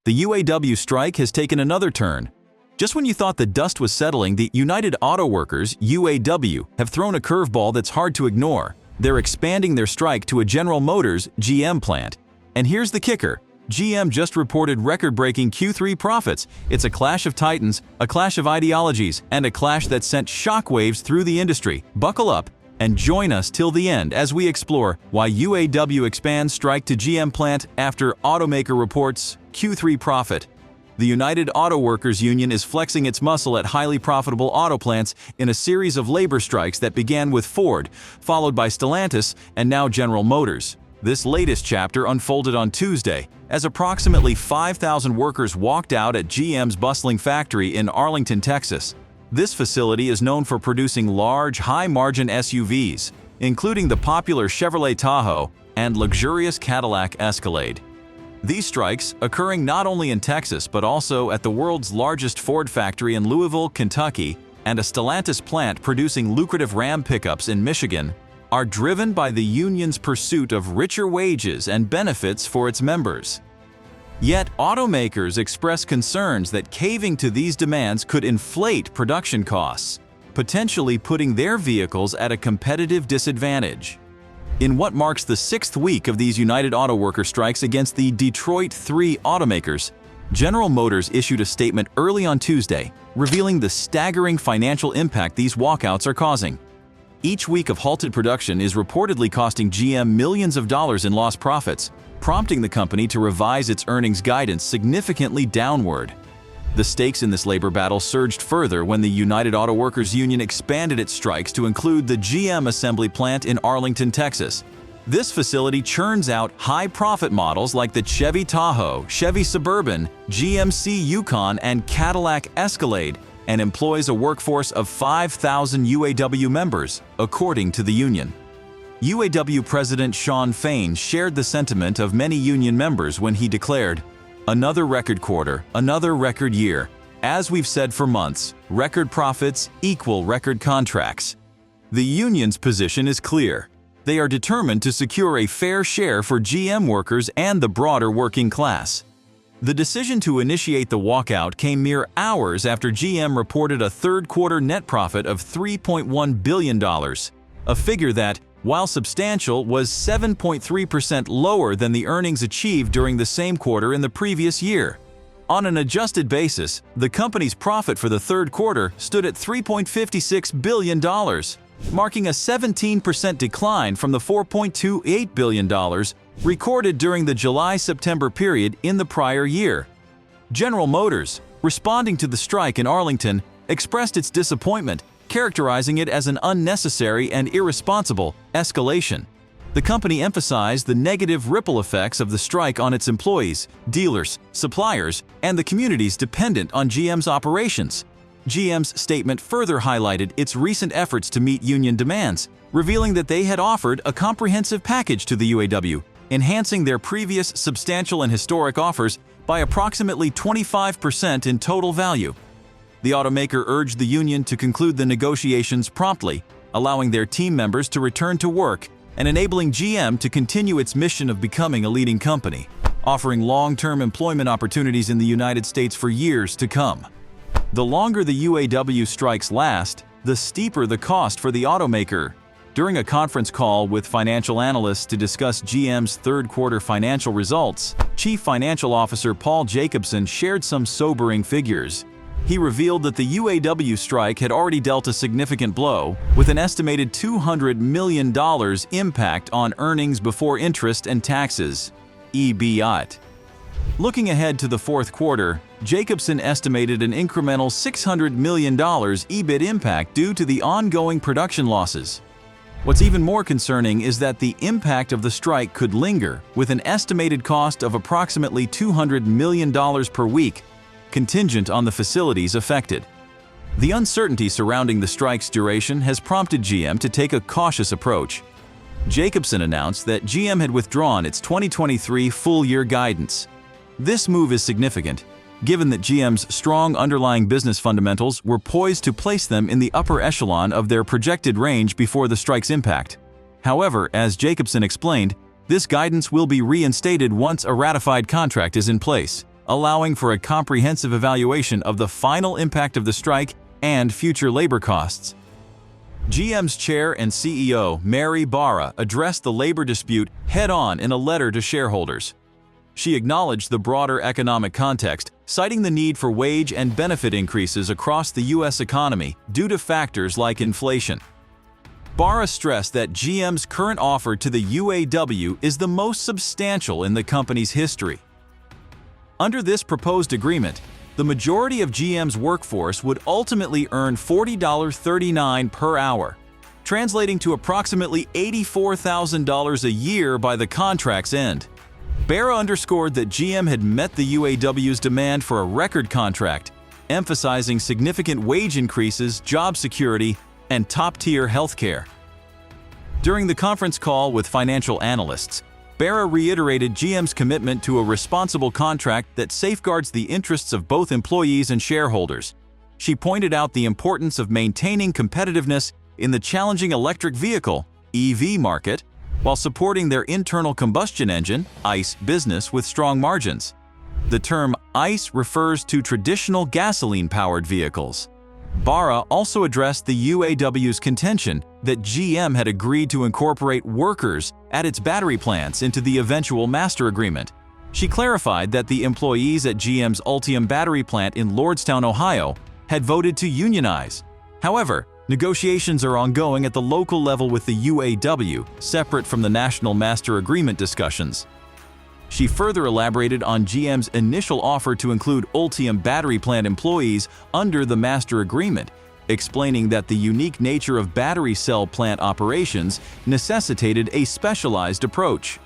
The UAW strike has taken another turn. Just when you thought the dust was settling, the United Auto Workers, UAW, have thrown a curveball that's hard to ignore. They're expanding their strike to a General Motors, GM plant. And here's the kicker. GM just reported record-breaking Q3 profits. It's a clash of titans, a clash of ideologies, and a clash that sent shockwaves through the industry. Buckle up and join us till the end as we explore why UAW expands strike to GM plant after automaker reports Q3 profit. The United Auto Workers Union is flexing its muscle at highly profitable auto plants in a series of labor strikes that began with Ford, followed by Stellantis, and now General Motors. This latest chapter unfolded on Tuesday, as approximately 5,000 workers walked out at GM's bustling factory in Arlington, Texas. This facility is known for producing large, high-margin SUVs, including the popular Chevrolet Tahoe and luxurious Cadillac Escalade. These strikes, occurring not only in Texas but also at the world's largest Ford factory in Louisville, Kentucky, and a Stellantis plant producing lucrative Ram pickups in Michigan, are driven by the union's pursuit of richer wages and benefits for its members. Yet, automakers express concerns that caving to these demands could inflate production costs, potentially putting their vehicles at a competitive disadvantage. In what marks the sixth week of these United Auto Worker strikes against the Detroit 3 automakers, General Motors issued a statement early on Tuesday, revealing the staggering financial impact these walkouts are causing. Each week of halted production is reportedly costing GM millions of dollars in lost profits, prompting the company to revise its earnings guidance significantly downward. The stakes in this labor battle surged further when the United Auto Workers Union expanded its strikes to include the GM assembly plant in Arlington, Texas. This facility churns out high-profit models like the Chevy Tahoe, Chevy Suburban, GMC Yukon, and Cadillac Escalade, and employs a workforce of 5,000 UAW members, according to the union. UAW President Shawn Fain shared the sentiment of many union members when he declared, "Another record quarter, another record year. As we've said for months, record profits equal record contracts." The union's position is clear. They are determined to secure a fair share for GM workers and the broader working class. The decision to initiate the walkout came mere hours after GM reported a third-quarter net profit of $3.1 billion, a figure that, while substantial, was 7.3% lower than the earnings achieved during the same quarter in the previous year. On an adjusted basis, the company's profit for the third quarter stood at $3.56 billion, marking a 17% decline from the $4.28 billion recorded during the July-September period in the prior year. General Motors, responding to the strike in Arlington, expressed its disappointment, characterizing it as an unnecessary and irresponsible escalation. The company emphasized the negative ripple effects of the strike on its employees, dealers, suppliers, and the communities dependent on GM's operations. GM's statement further highlighted its recent efforts to meet union demands, revealing that they had offered a comprehensive package to the UAW, enhancing their previous substantial and historic offers by approximately 25% in total value. The automaker urged the union to conclude the negotiations promptly, allowing their team members to return to work and enabling GM to continue its mission of becoming a leading company, offering long-term employment opportunities in the United States for years to come. The longer the UAW strikes last, the steeper the cost for the automaker. During a conference call with financial analysts to discuss GM's third-quarter financial results, Chief Financial Officer Paul Jacobson shared some sobering figures. He revealed that the UAW strike had already dealt a significant blow, with an estimated $200 million impact on earnings before interest and taxes, EBIT. Looking ahead to the fourth quarter, Jacobson estimated an incremental $600 million EBIT impact due to the ongoing production losses. What's even more concerning is that the impact of the strike could linger, with an estimated cost of approximately $200 million per week, contingent on the facilities affected. The uncertainty surrounding the strike's duration has prompted GM to take a cautious approach. Jacobson announced that GM had withdrawn its 2023 full-year guidance. This move is significant, given that GM's strong underlying business fundamentals were poised to place them in the upper echelon of their projected range before the strike's impact. However, as Jacobson explained, this guidance will be reinstated once a ratified contract is in place. allowing for a comprehensive evaluation of the final impact of the strike and future labor costs. GM's chair and CEO, Mary Barra, addressed the labor dispute head-on in a letter to shareholders. She acknowledged the broader economic context, citing the need for wage and benefit increases across the U.S. economy due to factors like inflation. Barra stressed that GM's current offer to the UAW is the most substantial in the company's history. Under this proposed agreement, the majority of GM's workforce would ultimately earn $40.39 per hour, translating to approximately $84,000 a year by the contract's end. Barra underscored that GM had met the UAW's demand for a record contract, emphasizing significant wage increases, job security, and top-tier healthcare. During the conference call with financial analysts, Barra reiterated GM's commitment to a responsible contract that safeguards the interests of both employees and shareholders. She pointed out the importance of maintaining competitiveness in the challenging electric vehicle (EV) market, while supporting their internal combustion engine (ICE) business with strong margins. The term ICE refers to traditional gasoline-powered vehicles. Barra also addressed the UAW's contention that GM had agreed to incorporate workers at its battery plants into the eventual master agreement. She clarified that the employees at GM's Ultium battery plant in Lordstown, Ohio, had voted to unionize. However, negotiations are ongoing at the local level with the UAW, separate from the national master agreement discussions. She further elaborated on GM's initial offer to include Ultium battery plant employees under the master agreement, explaining that the unique nature of battery cell plant operations necessitated a specialized approach.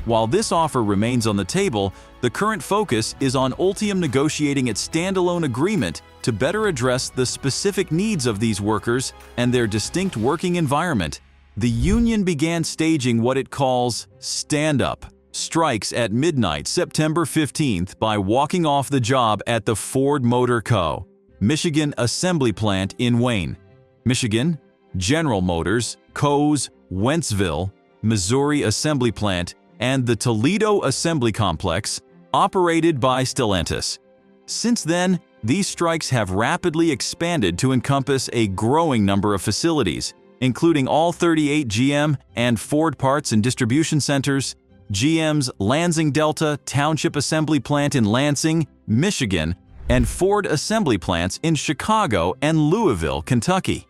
While this offer remains on the table, the current focus is on Ultium negotiating its standalone agreement to better address the specific needs of these workers and their distinct working environment. The union began staging what it calls stand-up strikes at midnight September 15th by walking off the job at the Ford Motor Co. Michigan assembly plant in Wayne, Michigan, General Motors Co.'s Wentzville, Missouri assembly plant, and the Toledo assembly complex, operated by Stellantis. Since then, these strikes have rapidly expanded to encompass a growing number of facilities, including all 38 GM and Ford parts and distribution centers, GM's Lansing Delta Township Assembly Plant in Lansing, Michigan, and Ford assembly plants in Chicago and Louisville, Kentucky.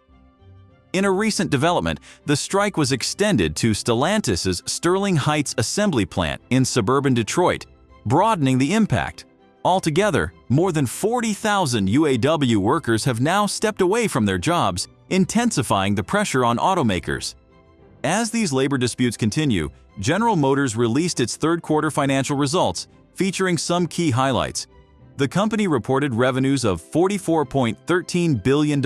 In a recent development, the strike was extended to Stellantis' Sterling Heights assembly plant in suburban Detroit, broadening the impact. Altogether, more than 40,000 UAW workers have now stepped away from their jobs, intensifying the pressure on automakers. As these labor disputes continue, General Motors released its third-quarter financial results, featuring some key highlights. The company reported revenues of $44.13 billion,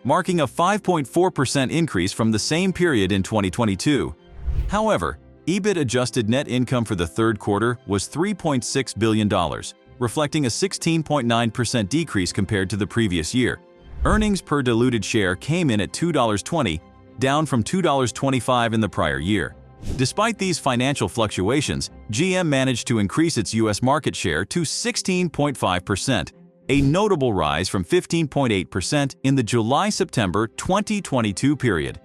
marking a 5.4% increase from the same period in 2022. However, EBIT adjusted net income for the third quarter was $3.6 billion, reflecting a 16.9% decrease compared to the previous year. Earnings per diluted share came in at $2.20, down from $2.25 in the prior year. Despite these financial fluctuations, GM managed to increase its U.S. market share to 16.5%, a notable rise from 15.8% in the July-September 2022 period.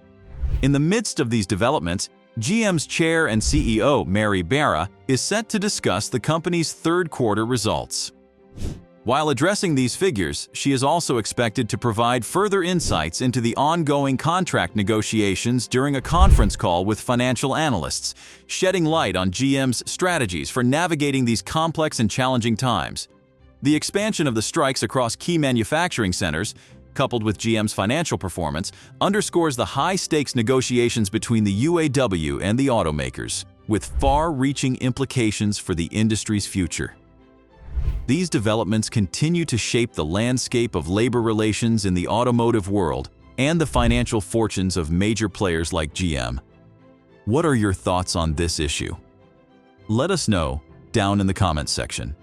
In the midst of these developments, GM's chair and CEO, Mary Barra, is set to discuss the company's third-quarter results. While addressing these figures, she is also expected to provide further insights into the ongoing contract negotiations during a conference call with financial analysts, shedding light on GM's strategies for navigating these complex and challenging times. The expansion of the strikes across key manufacturing centers, coupled with GM's financial performance, underscores the high-stakes negotiations between the UAW and the automakers, with far-reaching implications for the industry's future. These developments continue to shape the landscape of labor relations in the automotive world and the financial fortunes of major players like GM. What are your thoughts on this issue? Let us know down in the comments section.